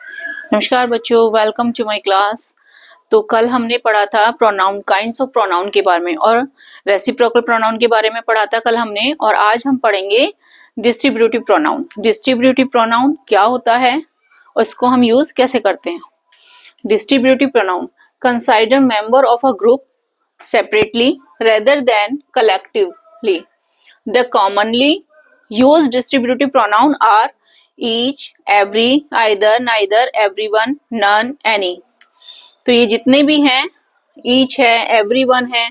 नमस्कार बच्चों, welcome to my class. तो कल हमने पढ़ा था प्रोनाउन, काइंड्स ऑफ प्रोनाउन के बारे में और रेसिप्रोकल प्रोनाउन के बारे में पढ़ा था कल हमने। और आज हम पढ़ेंगे डिस्ट्रीब्यूटिव प्रोनाउन। डिस्ट्रीब्यूटिव प्रोनाउन क्या होता है और इसको हम यूज कैसे करते हैं। Distributive pronoun consider member of a group separately rather than collectively. The commonly used distributive pronoun are each, every, either, neither, everyone, none, any। तो ये जितने भी हैं, each है, everyone है,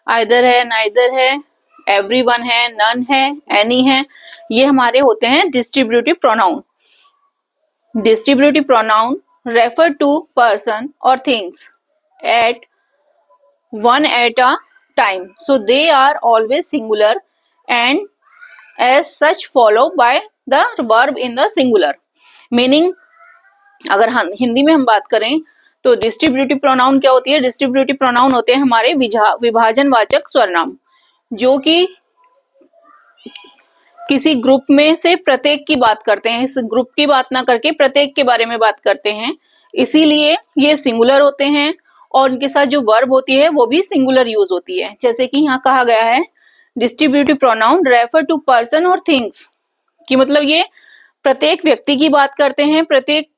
either है, neither है, everyone है, none है, any है, ये हमारे होते हैं distributive pronoun. Distributive pronoun refer to person और things at one at a time, so they are always singular and as such follow by the verb in the singular। Meaning अगर हम हिंदी में हम बात करें तो डिस्ट्रीब्यूटिव प्रोनाउन क्या होती है। डिस्ट्रीब्यूटिव प्रोनाउन होते हैं हमारे विभाजनवाचक स्वरनाम, जो कि किसी ग्रुप में से प्रत्येक की बात करते हैं। इस ग्रुप की बात ना करके प्रत्येक के बारे में बात करते हैं, इसीलिए ये सिंगुलर होते हैं और उनके साथ जो वर्ब होती है वो भी सिंगुलर यूज होती है। जैसे कि यहाँ कहा गया है distributive pronoun refer to person और थिंग्स, कि मतलब ये प्रत्येक व्यक्ति की बात करते हैं, प्रत्येक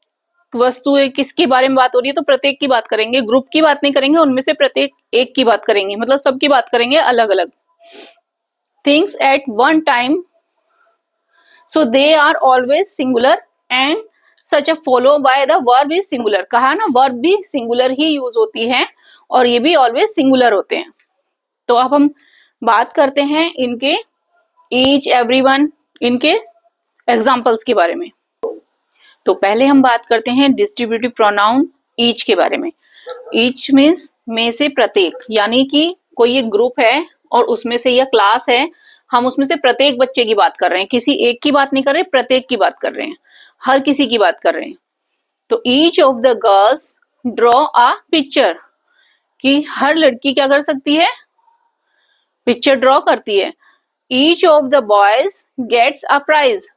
वस्तु किसके बारे में बात हो रही है तो प्रत्येक की बात करेंगे, ग्रुप की बात नहीं करेंगे, उनमें से प्रत्येक एक की बात करेंगे, मतलब सबकी बात करेंगे अलग अलग। Things at one time, so they are always singular and such a follow by the verb is singular. कहा ना, वर्ब भी सिंगुलर ही यूज होती है और ये भी ऑलवेज सिंगुलर होते हैं। तो अब हम बात करते हैं इनके ईच, एवरीवन, इनके एग्जाम्पल्स के बारे में। तो पहले हम बात करते हैं डिस्ट्रीब्यूटिव प्रोनाउन ईच के बारे में। ईच मीन्स में से प्रत्येक, यानी कि कोई एक ग्रुप है और उसमें से या क्लास है, हम उसमें से प्रत्येक बच्चे की बात कर रहे हैं, किसी एक की बात नहीं कर रहे, प्रत्येक की बात कर रहे हैं, हर किसी की बात कर रहे हैं। तो each of the girls draw a picture, कि हर लड़की क्या कर सकती है, पिक्चर ड्रॉ करती है। Each of the boys gets a prize,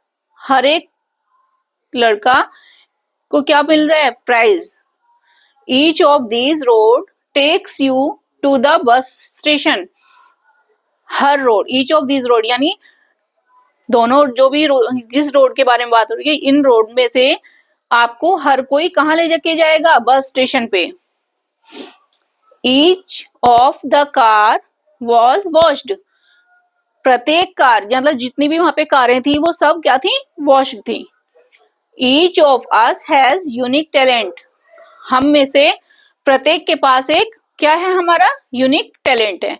हर एक लड़का को क्या मिल रहा है, prize. Each of these road takes you to the bus station, हर road, each of these road यानी दोनों जो भी जिस रोड के बारे में बात हो रही है, इन रोड में से आपको हर कोई कहाँ ले जाके जाएगा, बस स्टेशन पे। Each of the car was washed, प्रत्येक कार मतलब जितनी भी वहां पे कारें थी वो सब क्या थी, वॉश्ड थी। Each of us has unique talent, हम में से प्रत्येक के पास एक क्या है, हमारा यूनिक टैलेंट है।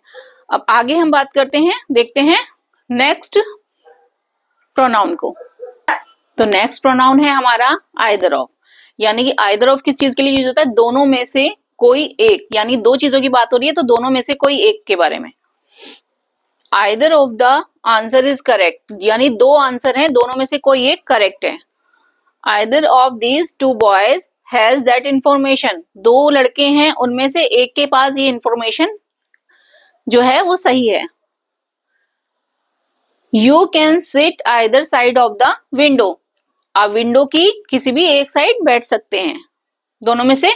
अब आगे हम बात करते हैं, देखते हैं नेक्स्ट प्रोनाउन को। तो नेक्स्ट प्रोनाउन है हमारा आइदर ऑफ, यानी कि आइदर ऑफ किस चीज के लिए यूज होता है, दोनों में से कोई एक, यानी दो चीजों की बात हो रही है तो दोनों में से कोई एक के बारे में। Either of the answer is correct, यानी दो आंसर हैं, दोनों में से कोई एक करेक्ट है। Either of these two boys has that information, दो लड़के हैं उनमें से एक के पास ये इंफॉर्मेशन जो है वो सही है। You can sit either side of the window, आप विंडो की किसी भी एक साइड बैठ सकते हैं, दोनों में से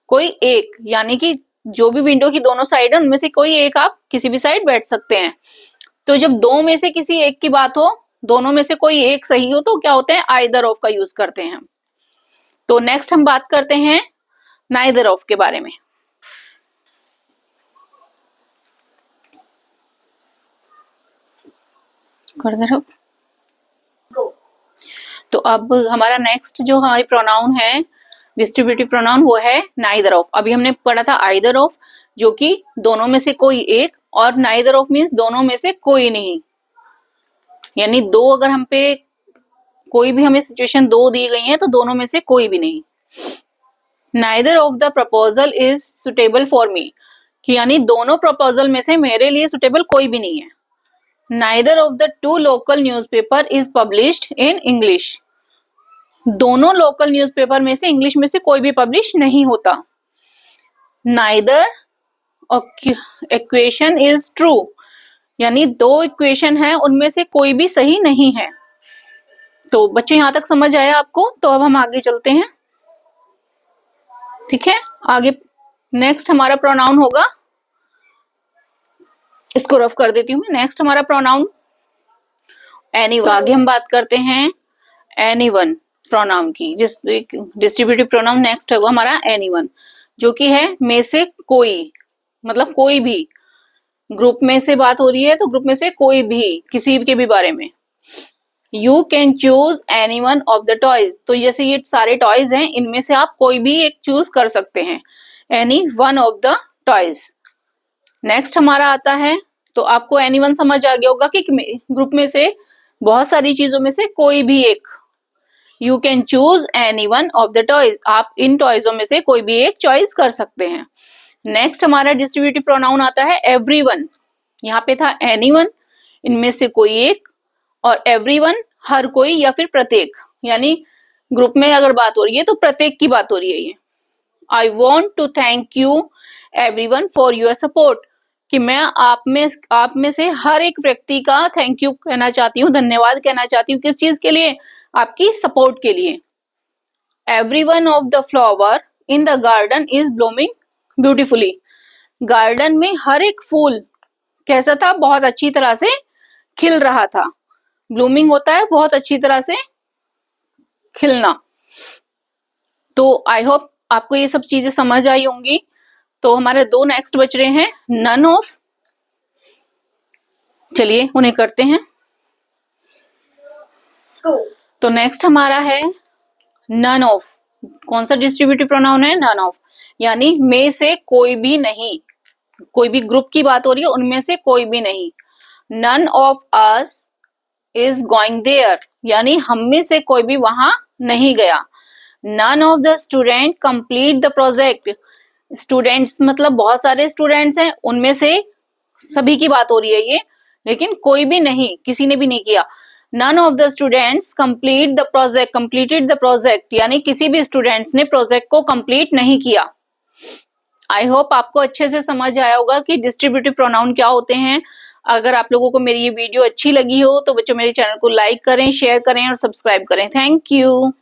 कोई एक, यानी कि जो भी विंडो की दोनों साइड है उनमें से कोई एक आप किसी भी साइड बैठ सकते हैं। तो जब दो में से किसी एक की बात हो, दोनों में से कोई एक सही हो, तो क्या होते हैं, आइदर ऑफ का यूज करते हैं। तो नेक्स्ट हम बात करते हैं नाइदर ऑफ के बारे में। तो अब हमारा नेक्स्ट जो हमारी प्रोनाउन है डिस्ट्रीब्यूटिव प्रोनाउन वो है नाइदर ऑफ। अभी हमने पढ़ा था आइदर ऑफ, जो कि दोनों में से कोई एक, और नाइदर ऑफ मीन्स दोनों में से कोई नहीं, यानी दो अगर हम पे कोई भी हमें सिचुएशन दो दी गई है तो दोनों में से कोई भी नहीं। Neither of the proposal is suitable for me, कि यानी दोनों प्रपोजल में से मेरे लिए सुटेबल कोई भी नहीं है। Neither of the two local newspaper is published in English, दोनों लोकल न्यूज़पेपर में से इंग्लिश में से कोई भी पब्लिश नहीं होता। नाइदर इक्वेशन इज ट्रू, यानी दो इक्वेशन है उनमें से कोई भी सही नहीं है। तो बच्चों यहां तक समझ आया आपको, तो अब हम आगे चलते हैं। ठीक है, आगे नेक्स्ट हमारा प्रोनाउन होगा, इसको रफ कर देती हूँ मैं। नेक्स्ट हमारा प्रोनाउन एनीवन। आगे हम बात करते हैं एनीवन प्रोनाउन की, जिस डिस्ट्रीब्यूटिव प्रोनाउन नेक्स्ट होगा हमारा एनीवन, जो कि है में से कोई, मतलब कोई भी। ग्रुप में से बात हो रही है तो ग्रुप में से कोई भी, किसी के भी बारे में। You can choose any one of the toys, तो जैसे ये सारे टॉयज हैं, इनमें से आप कोई भी एक चूज कर सकते हैं, any one of the toys. Next हमारा आता है, तो आपको एनी वन समझ आ गया होगा कि ग्रुप में से बहुत सारी चीजों में से कोई भी एक, you can choose any one of the toys, आप इन टॉयजों में से कोई भी एक चॉइस कर सकते हैं। नेक्स्ट हमारा डिस्ट्रीब्यूटिव प्रोनाउन आता है एवरीवन। यहाँ पे था एनीवन, इनमें से कोई एक, और एवरीवन हर कोई या फिर प्रत्येक, यानी ग्रुप में अगर बात हो रही है तो प्रत्येक की बात हो रही है ये। I want to thank you everyone for your support, कि मैं आप में से हर एक व्यक्ति का थैंक यू कहना चाहती हूँ, धन्यवाद कहना चाहती हूँ। किस चीज के लिए? आपकी सपोर्ट के लिए। Everyone of the flower in the garden is blooming beautifully, garden में हर एक फूल कैसा था? बहुत अच्छी तरह से खिल रहा था। ब्लूमिंग होता है बहुत अच्छी तरह से खिलना। तो आई होप आपको ये सब चीजें समझ आई होंगी। तो हमारे दो नेक्स्ट बच रहे हैं, नन ऑफ। चलिए उन्हें करते हैं। तो नेक्स्ट हमारा है नन ऑफ। कौन सा डिस्ट्रीब्यूटिव प्रोनाउन है? नन ऑफ, यानी में से कोई भी नहीं। कोई भी ग्रुप की बात हो रही है, उनमें से कोई भी नहीं। None of us is going there, यानी हम में से कोई भी वहां नहीं गया। None of the student complete the project, students मतलब बहुत सारे स्टूडेंट्स हैं, उनमें से सभी की बात हो रही है ये, लेकिन कोई भी नहीं, किसी ने भी नहीं किया। None of the students complete the project, completed the project, यानी किसी भी स्टूडेंट्स ने प्रोजेक्ट को कंप्लीट नहीं किया। आई होप आपको अच्छे से समझ आया होगा कि डिस्ट्रीब्यूटिव प्रोनाउन क्या होते हैं। अगर आप लोगों को मेरी ये वीडियो अच्छी लगी हो तो बच्चों मेरे चैनल को लाइक करें, शेयर करें और सब्सक्राइब करें। Thank you.